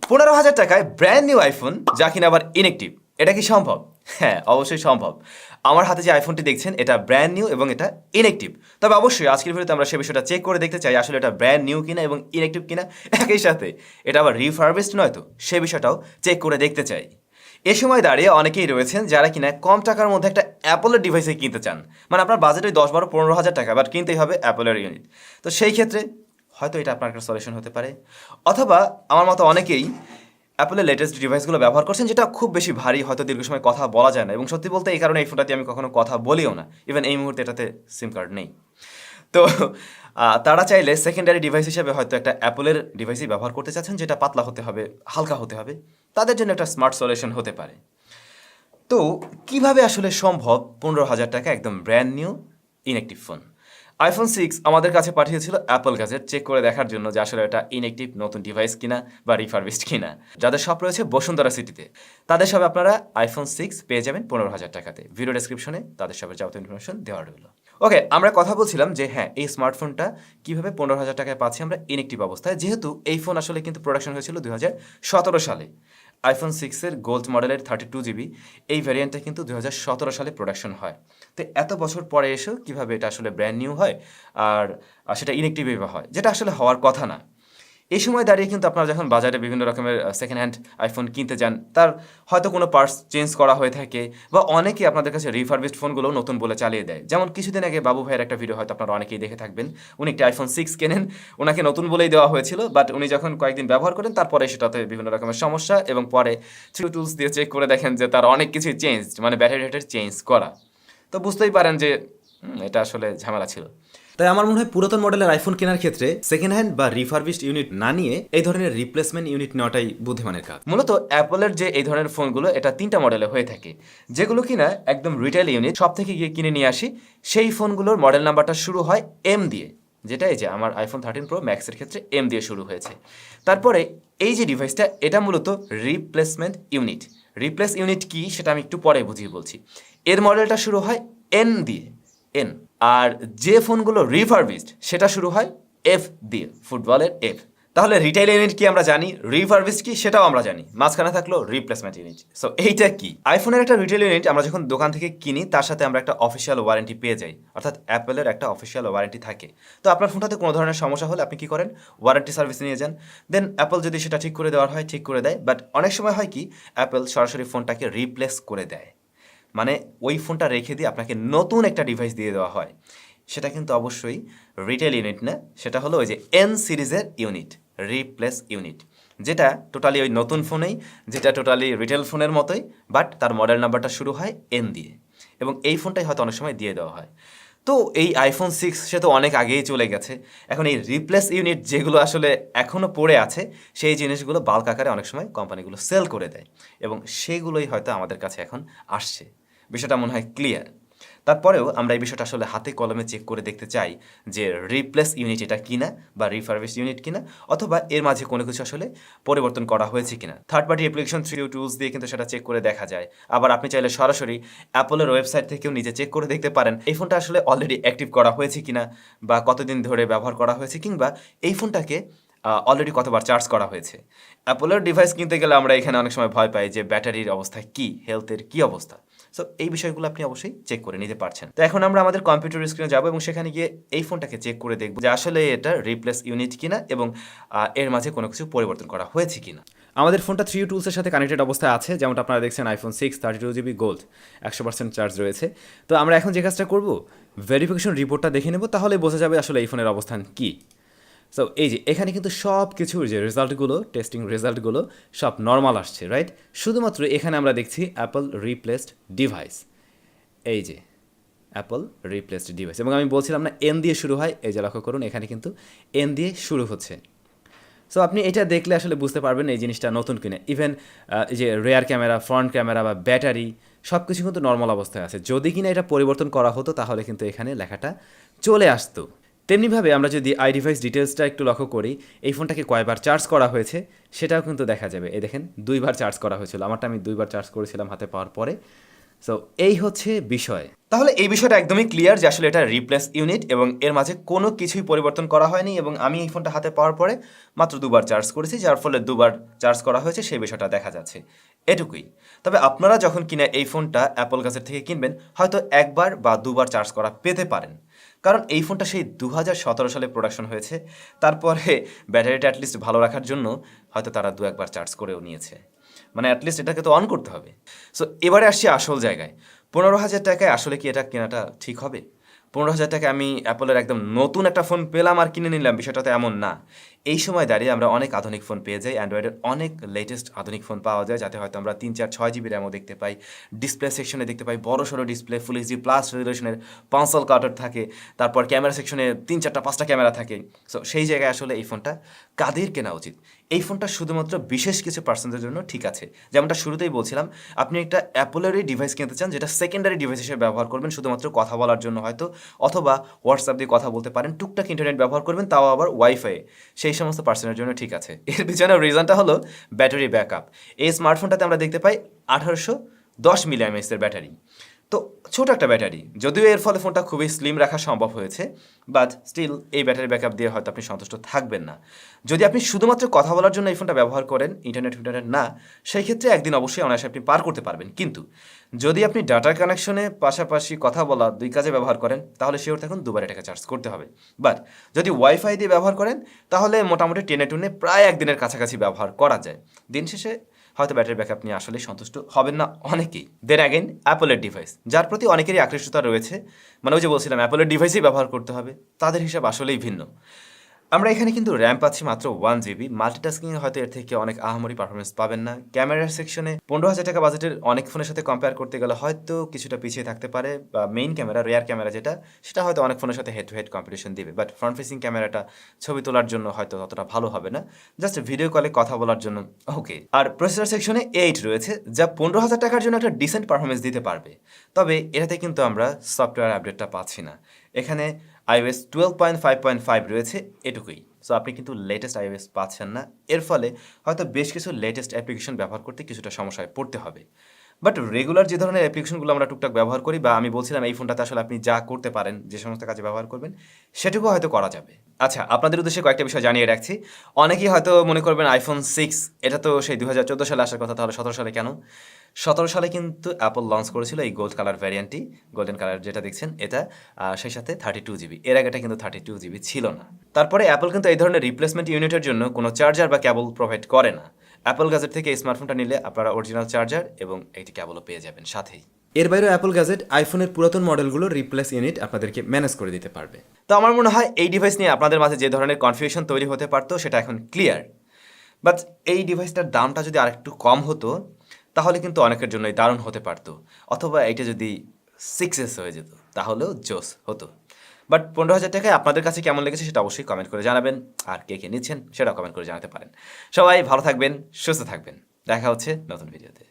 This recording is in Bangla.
15,000 টাকায় ব্র্যান্ড নিউ আইফোন, যা কিনা আবার ইনএক্টিভ। এটা কি সম্ভব? হ্যাঁ, অবশ্যই সম্ভব। আমার হাতে যে আইফোনটি দেখছেন এটা ব্র্যান্ড নিউ এবং এটা ইনএক্টিভ। তবে অবশ্যই আজকের ভিডিওতে আমরা সে বিষয়টা চেক করে দেখতে চাই আসলে এটা ব্র্যান্ড নিউ কিনা এবং ইনএক্টিভ কিনা, একই সাথে এটা আবার রিফারবিশড নয় তো, সে বিষয়টাও চেক করে দেখতে চাই। এ সময় দাঁড়িয়ে অনেকেই রয়েছেন যারা কিনা কম টাকার মধ্যে একটা অ্যাপলের ডিভাইসে কিনতে চান, মানে আপনার বাজেট ওই 10, 12, 15 হাজার টাকা, বাট কিনতেই হবে অ্যাপলের ইউনিট। তো সেই ক্ষেত্রে হয়তো এটা আপনার একটা সলিউশন হতে পারে। অথবা আমার মতো অনেকেই অ্যাপলের লেটেস্ট ডিভাইসগুলো ব্যবহার করছেন, যেটা খুব বেশি ভারী, হয়তো দীর্ঘ সময় কথা বলা যায় না, এবং সত্যি বলতে এই কারণে এই ফোনটাতে আমি কখনো কথা বলিও না। ইভেন এই মুহূর্তে এটাতে সিম কার্ড নেই। তো তারা চাইলে সেকেন্ডারি ডিভাইস হিসেবে হয়তো একটা অ্যাপলের ডিভাইসই ব্যবহার করতে চাচ্ছেন, যেটা পাতলা হতে হবে, হালকা হতে হবে, তাদের জন্য একটা স্মার্ট সলিউশন হতে পারে। তো কিভাবে আসলে সম্ভব 15,000 টাকা একদম brand new inactive phone? IPhone 6 আমাদের কাছে পাঠিয়েছিল অ্যাপল গ্যাজেট চেক করে দেখার জন্য যে আসলে এটা ইনএক্টিভ নতুন ডিভাইস কিনা বা রিফারবিশড কিনা। যাদের শপ রয়েছে বসুন্ধরা সিটিতে, তাদের সবে আপনারা আইফোন 6 পেয়ে যাবেন 15,000 টাকাতে। ভিডিও ডেসক্রিপশনে তাদের সবের যাবতীয় ইনফরমেশন দেওয়া রইল। ওকে, আমরা কথা বলছিলাম যে হ্যাঁ, এই স্মার্টফোনটা কিভাবে 15,000 টাকায় পাচ্ছি আমরা ইনএক্টিভ অবস্থায়, যেহেতু এই ফোন আসলে কিন্তু প্রোডাকশন হয়েছিল 2017 সালে। আইফোন 6-এর গোল্ড মডেলের 32GB এই ভ্যারিয়েন্টটা কিন্তু 2017 সালে প্রোডাকশন হয়। তো এত বছর পরে এসেও কীভাবে এটা আসলে ব্র্যান্ড নিউ হয় আর সেটা ইনএক্টিভই বা হয়, যেটা আসলে হওয়ার কথা না। এই সময় দাঁড়িয়ে কিন্তু আপনারা যখন বাজারে বিভিন্ন রকমের সেকেন্ড হ্যান্ড আইফোন কিনতে যান, তার হয়তো কোনো পার্টস চেঞ্জ করা হয়ে থাকে, বা অনেকে আপনাদের কাছে রিফারবিশড ফোনগুলো নতুন বলে চালিয়ে দেয়। যেমন কিছুদিন আগে বাবু ভাইয়ের একটা ভিডিও হয়তো আপনারা অনেকেই দেখে থাকবেন। উনি একটা আইফোন 6 কেনেন, ওনাকে নতুন বলেই দেওয়া হয়েছিল, বাট উনি যখন কয়েকদিন ব্যবহার করেন তারপরে সেটাতে বিভিন্ন রকমের সমস্যা, এবং পরে থ্রু টুলস দিয়ে চেক করে দেখেন যে তার অনেক কিছুই চেঞ্জ, মানে ব্যাটারি হেটের চেঞ্জ করা। তো বুঝতেই পারেন যে এটা আসলে ঝামেলা ছিল। তাই আমার মনে হয় পুরাতন মডেলের আইফোন কেনার ক্ষেত্রে সেকেন্ড হ্যান্ড বা রিফারবিশড ইউনিট না নিয়ে এই ধরনের রিপ্লেসমেন্ট ইউনিট নেওয়াটাই বুদ্ধিমানের কাজ। মূলত অ্যাপলের যে এই ধরনের ফোনগুলো, এটা 3টা মডেলে হয়ে থাকে, যেগুলো কিনা একদম রিটেল ইউনিট, সব থেকে গিয়ে কিনে নিয়ে আসি। সেই ফোনগুলোর মডেল নাম্বারটা শুরু হয় এম দিয়ে, যেটা এই যে আমার আইফোন 13 প্রো ম্যাক্সের ক্ষেত্রে এম দিয়ে শুরু হয়েছে। তারপরে এই যে ডিভাইসটা, এটা মূলত রিপ্লেসমেন্ট ইউনিট। রিপ্লেস ইউনিট কি সেটা আমি একটু পরে বুঝিয়ে বলছি। এর মডেলটা শুরু হয় এন দিয়ে, এন। আর যে ফোনগুলো রিফারবিশড সেটা শুরু হয় এফ দিয়ে, ফুটবলের এফ। তাহলে রিটেল ইউনিট কি আমরা জানি, রিফারবিশড কি সেটাও আমরা জানি, মাঝখানে থাকলো রিপ্লেসমেন্ট ইউনিট। সো এইটা কি? আইফোনের একটা রিটেল ইউনিট আমরা যখন দোকান থেকে কিনি, তার সাথে আমরা একটা অফিসিয়াল ওয়ারেন্টি পেয়ে যাই, অর্থাৎ অ্যাপেলের একটা অফিসিয়াল ওয়ারেন্টি থাকে। তো আপনার ফোনটাতে কোনো ধরনের সমস্যা হলে আপনি কি করেন, ওয়ারেন্টি সার্ভিস নিয়ে যান। দেন অ্যাপল যদি সেটা ঠিক করে দেওয়ার হয় ঠিক করে দেয়, বাট অনেক সময় হয় কি, অ্যাপল সরাসরি ফোনটাকে রিপ্লেস করে দেয়, মানে ওই ফোনটা রেখে দিয়ে আপনাকে নতুন একটা ডিভাইস দিয়ে দেওয়া হয়। সেটা কিন্তু অবশ্যই রিটেল ইউনিট না, সেটা হলো ওই যে এন সিরিজের ইউনিট, রিপ্লেস ইউনিট, যেটা টোটালি ওই নতুন ফোনেই, যেটা টোটালি রিটেল ফোনের মতোই, বাট তার মডেল নাম্বারটা শুরু হয় এন দিয়ে, এবং এই ফোনটাই হয়তো অনেক সময় দিয়ে দেওয়া হয়। তো এই আইফোন 6 সে তো অনেক আগেই চলে গেছে। এখন এই রিপ্লেস ইউনিট যেগুলো আসলে এখনও পড়ে আছে, সেই জিনিসগুলো বাল্ক আকারে অনেক সময় কোম্পানিগুলো সেল করে দেয়, এবং সেগুলোই হয়তো আমাদের কাছে এখন আসছে। বিষয়টা মনে হয় ক্লিয়ার। তারপরেও আমরা এই বিষয়টা আসলে হাতে কলমে চেক করে দেখতে চাই যে রিপ্লেস ইউনিট এটা কিনা, বা রিফারবিশ ইউনিট কিনা, অথবা এর মাঝে কোনো কিছু আসলে পরিবর্তন করা হয়েছে কিনা। Third party application three tools দিয়ে কিন্তু সেটা চেক করে দেখা যায়। আবার আপনি চাইলে সরাসরি অ্যাপলের ওয়েবসাইট থেকেও নিজে চেক করে দেখতে পারেন এই ফোনটা আসলে অলরেডি অ্যাক্টিভ করা হয়েছে কিনা, বা কতদিন ধরে ব্যবহার করা হয়েছে, কিংবা এই ফোনটাকে অলরেডি কতবার চার্জ করা হয়েছে। অ্যাপলের ডিভাইস কিনতে গেলে আমরা এখানে অনেক সময় ভয় পাই যে ব্যাটারির অবস্থা কী, হেলথের কী অবস্থা। সো এই বিষয়গুলো আপনি অবশ্যই চেক করে নিতে পারছেন। তো এখন আমরা আমাদের কম্পিউটার স্ক্রিনে যাবো এবং সেখানে গিয়ে এই ফোনটাকে চেক করে দেখবো যে আসলে এটা রিপ্লেস ইউনিট কিনা, এবং এর মাঝে কোনো কিছু পরিবর্তন করা হয়েছে কিনা। আমাদের ফোনটা থ্রি টুলসের সাথে কানেক্টেড অবস্থায় আছে, যেমনটা আপনারা দেখছেন আইফোন 6 32GB গোল্ড 100% চার্জ রয়েছে। তো আমরা এখন যে কাজটা করব, ভেরিফিকেশন রিপোর্টটা দেখে নেব, তাহলে বোঝা যাবে আসলে এই ফোনের অবস্থান কী। সো এই যে এখানে কিন্তু সব কিছুর যে রেজাল্টগুলো, টেস্টিং রেজাল্টগুলো সব নর্মাল আসছে, রাইট? শুধুমাত্র এখানে আমরা দেখছি অ্যাপল রিপ্লেসড ডিভাইস, এই যে অ্যাপল রিপ্লেসড ডিভাইস, এবং আমি বলছিলাম না এন দিয়ে শুরু হয়, এই যে লক্ষ্য করুন এখানে কিন্তু এন দিয়ে শুরু হচ্ছে। সো আপনি এটা দেখলে আসলে বুঝতে পারবেন এই জিনিসটা নতুন কিনে। ইভেন এই যে রেয়ার ক্যামেরা, ফ্রন্ট ক্যামেরা বা ব্যাটারি সব কিছু কিন্তু নর্মাল অবস্থায় আছে। যদি কিনা এটা পরিবর্তন করা হতো তাহলে কিন্তু এখানে লেখাটা চলে আসতো। তেমনিভাবে আমরা যদি আই ডিভাইস ডিটেলসটা একটু লক্ষ্য করি, এই ফোনটাকে কয়বার চার্জ করা হয়েছে সেটাও কিন্তু দেখা যাবে। এই দেখেন 2বার চার্জ করা হয়েছিল, আমারটা আমি 2বার চার্জ করেছিলাম হাতে পাওয়ার পরে। সো এই হচ্ছে বিষয়। তাহলে এই বিষয়টা একদমই ক্লিয়ার যে আসলে এটা রিপ্লেস ইউনিট এবং এর মাঝে কোনো কিছুই পরিবর্তন করা হয়নি এবং আমি এই ফোনটা হাতে পাওয়ার পরে মাত্র 2বার চার্জ করেছি, যার ফলে 2বার চার্জ করা হয়েছে সেই বিষয়টা দেখা যাচ্ছে, এটুকুই। তবে আপনারা যখন কিনা এই ফোনটা অ্যাপল গাজেট থেকে কিনবেন হয়তো 1বার বা 2বার চার্জ করা পেতে পারেন, কারণ এই ফোনটা সেই 2017 সালে প্রোডাকশন হয়েছে, তারপরে ব্যাটারিটা অ্যাটলিস্ট ভালো রাখার জন্য হয়তো তারা 2-1বার চার্জ করেও নিয়েছে, মানে অ্যাটলিস্ট এটাকে তো অন করতে হবে। সো এবারে আসছি আসল জায়গায়, 15,000 টাকায় আসলে কি এটা কেনাটা ঠিক হবে? 15,000 টাকায় আমি অ্যাপলের একদম নতুন একটা ফোন পেলাম আর কিনে নিলাম, বিষয়টা তো এমন না। এই সময় দাঁড়িয়ে আমরা অনেক আধুনিক ফোন পেয়ে যাই, অ্যান্ড্রয়েডের অনেক লেটেস্ট আধুনিক ফোন পাওয়া যায়, যাতে হয়তো আমরা 3, 4, 6 জিবি র্যামও দেখতে পাই, ডিসপ্লে সেকশনে দেখতে পাই বড় সড়ো ডিসপ্লে, ফুল এইচডি প্লাস রেজলিউশনের পাঁচল কাটার থাকে, তারপর ক্যামেরা সেকশনে 3, 4, 5টা ক্যামেরা থাকে। সো সেই জায়গায় আসলে এই ফোনটা কাদের কেনা উচিত? এই ফোনটা শুধুমাত্র বিশেষ কিছু পার্সনদের জন্য ঠিক আছে। যেমনটা শুরুতেই বলছিলাম, আপনি একটা অ্যাপলেরই ডিভাইস কিনতে চান যেটা সেকেন্ডারি ডিভাইস হিসেবে ব্যবহার করবেন শুধুমাত্র কথা বলার জন্য হয়তো, অথবা হোয়াটসঅ্যাপ দিয়ে কথা বলতে পারেন, টুকটাক ইন্টারনেট ব্যবহার করবেন, তাও আবার ওয়াইফাই, সেই সমস্ত পার্সনের জন্য ঠিক আছে। এর পিছনে রিজনটা হলো ব্যাটারি ব্যাকআপ। এই স্মার্টফোনটাতে আমরা দেখতে পাই 1810 মিলিঅ্যামএএইচের ব্যাটারি, তো ছোট একটা ব্যাটারি, যদিও এর ফলে ফোনটা খুবই স্লিম রাখা সম্ভব হয়েছে, বাট স্টিল এই ব্যাটারি ব্যাকআপ দিয়ে হয়তো আপনি সন্তুষ্ট থাকবেন না। যদি আপনি শুধুমাত্র কথা বলার জন্য এই ফোনটা ব্যবহার করেন, ইন্টারনেট না, সেই ক্ষেত্রে একদিন অবশ্যই অনায়াসে আপনি পার করতে পারবেন। কিন্তু যদি আপনি ডাটা কানেকশনে পাশাপাশি কথা বলা 2 কাজে ব্যবহার করেন, তাহলে শিওর থাকুন 2বার এটাকে চার্জ করতে হবে। বাট যদি ওয়াইফাই দিয়ে ব্যবহার করেন, তাহলে মোটামুটি টেনে টুনে প্রায় একদিনের কাছাকাছি ব্যবহার করা যায়। দিন শেষে হয়তো ব্যাটারি ব্যাকআপ নিয়ে আসলে সন্তুষ্ট হবেন না অনেকেই। দেন অ্যাগেন অ্যাপলের ডিভাইস, যার প্রতি অনেকেরই আকৃষ্টতা রয়েছে, মানে ওই যে বলছিলাম অ্যাপলের ডিভাইসই ব্যবহার করতে হবে, তাদের হিসাব আসলেই ভিন্ন। আমরা এখানে কিন্তু র্যাম পাচ্ছি মাত্র 1 জিবি, মাল্টিটাস্কিংয়ে হয়তো এর থেকে অনেক আহামরি পারফরমেন্স পাবেন না। ক্যামেরার সেকশনে 15,000 টাকা বাজেটের অনেক ফোনের সাথে কম্পেয়ার করতে গেলে হয়তো কিছুটা পিছিয়ে থাকতে পারে, বা মেইন ক্যামেরা, রেয়ার ক্যামেরা যেটা, সেটা হয়তো অনেক ফোনের সাথে হেড টু হেড কম্পিটিশন দিবে, বাট ফ্রন্ট ফেসিং ক্যামেরাটা ছবি তোলার জন্য হয়তো ততটা ভালো হবে না, জাস্ট ভিডিও কলে কথা বলার জন্য ওকে। আর প্রসেসর সেকশনে 8 রয়েছে, যা 15,000 টাকার জন্য একটা ডিসেন্ট পারফরমেন্স দিতে পারবে, তবে এটাতে কিন্তু আমরা সফটওয়্যার আপডেটটা পাচ্ছি না। এখানে iOS 12.5.5 রয়েছে, এটুকুই। সো আপনি কিন্তু লেটেস্ট iOS পাচ্ছেন না, এর ফলে হয়তো বেশ কিছু লেটেস্ট অ্যাপ্লিকেশন ব্যবহার করতে কিছুটা সমস্যায় পড়তে হবে। বাট রেগুলার যে ধরনের অ্যাপ্লিকেশনগুলো আমরা টুকটাক ব্যবহার করি, বা আমি বলছিলাম এই ফোনটাতে আসলে আপনি যা করতে পারেন, যে সমস্ত কাজে ব্যবহার করবেন, সেটুকু হয়তো করা যাবে। আচ্ছা, আপনাদের উদ্দেশ্যে কয়েকটা বিষয় জানিয়ে রাখছি। অনেকেই হয়তো মনে করবেন iPhone 6 এটা তো সেই 2014 সালে আসার কথা, তাহলে 17 সালে কেন? 17 সালে কিন্তু অ্যাপল লঞ্চ করেছিল এই গোল্ড কালার ভ্যারিয়েন্টটি, গোল্ডেন কালার যেটা দেখছেন এটা, সেই সাথে 32 জিবি। এর আগেটা কিন্তু 32 জিবি ছিল না। তারপরে অ্যাপল কিন্তু এই ধরনের রিপ্লেসমেন্ট ইউনিটের জন্য কোনো চার্জার বা ক্যাবল প্রোভাইড করে না। অ্যাপল গ্যাজেট থেকে এই স্মার্টফোনটা নিলে আপনারা অরিজিনাল চার্জার এবং একটি ক্যাবলও পেয়ে যাবেন সাথেই। এর বাইরেও অ্যাপল গ্যাজেট আইফোনের পুরাতন মডেলগুলোর রিপ্লেস ইউনিট আপনাদেরকে ম্যানেজ করে দিতে পারবে। তো আমার মনে হয় এই ডিভাইস নিয়ে আপনাদের মাঝে যে ধরনের কনফিউশন তৈরি হতে পারতো সেটা এখন ক্লিয়ার। বাট এই ডিভাইসটার দামটা যদি আরেকটু কম হতো, তাহলে কিন্তু অনেকের জন্যই দারুণ হতে পারতো, অথবা এটা যদি 6S হয়ে যেত তাহলেও জোস হতো। বাট 15,000 টাকায় আপনাদের কাছে কেমন লেগেছে সেটা অবশ্যই কমেন্ট করে জানাবেন, আর কে কে নিচ্ছেন সেটাও কমেন্ট করে জানাতে পারেন। সবাই ভালো থাকবেন, সুস্থ থাকবেন, দেখা হচ্ছে নতুন ভিডিওতে।